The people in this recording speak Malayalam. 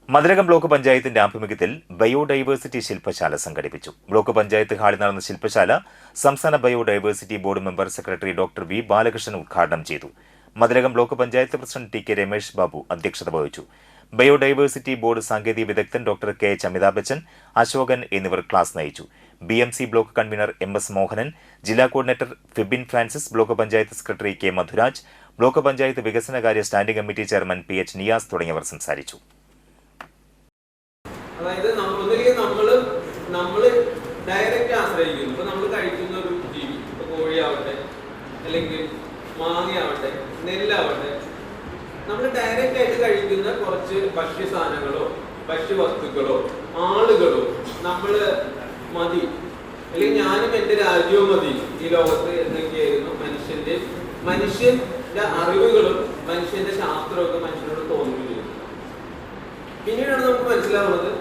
മതിലകം ബ്ലോക്ക് പഞ്ചായത്തിന്റെ ആഭിമുഖ്യത്തിൽ ബയോഡൈവേഴ്സിറ്റി ശില്പശാല സംഘടിപ്പിച്ചു. ബ്ലോക്ക് പഞ്ചായത്ത് ഹാളിൽ നടന്ന ശില്പശാല സംസ്ഥാന biodiversity board member secretary doctor V Balakrishnan ഉദ്ഘാടനം ചെയ്തു. Mathilakam block panchayat president T K Ramesh Babu അധ്യക്ഷത വഹിച്ചു. ബയോഡൈവേഴ്സിറ്റി ബോർഡ് സാങ്കേതിക വിദഗ്ധൻ doctor K H Amitabh Bachchan, Ashokan എന്നിവർ ക്ലാസ് നയിച്ചു. BMC block convener MS Mohanan, ജില്ലാ coordinator Fibin Francis, block panchayat secretary K Madhuraj, block panchayat വികസനകാര്യ standing committee chairman PH Niyas തുടങ്ങിയവർ സംസാരിച്ചു. അതായത് നമ്മൾ ഡയറക്റ്റ് ആശ്രയിക്കുന്നു. ഇപ്പൊ നമ്മൾ കഴിക്കുന്ന ഒരു ജീവി, ഇപ്പൊ കോഴിയാവട്ടെ, അല്ലെങ്കിൽ മാങ്ങയാവട്ടെ, നെല്ലാവട്ടെ, നമ്മൾ ഡയറക്റ്റ് ആയിട്ട് കഴിക്കുന്ന കുറച്ച് ഭക്ഷ്യ സാധനങ്ങളോ ഭക്ഷ്യവസ്തുക്കളോ ആളുകളോ നമ്മൾ മതി, അല്ലെങ്കിൽ ഞാനും എൻ്റെ രാജ്യവും മതി ഈ ലോകത്ത് എന്നൊക്കെയായിരുന്നു മനുഷ്യന്റെ അറിവുകളും മനുഷ്യന്റെ ശാസ്ത്രമൊക്കെ മനുഷ്യനോട് തോന്നുകയും. പിന്നീടാണ് നമുക്ക് മനസ്സിലാവുന്നത്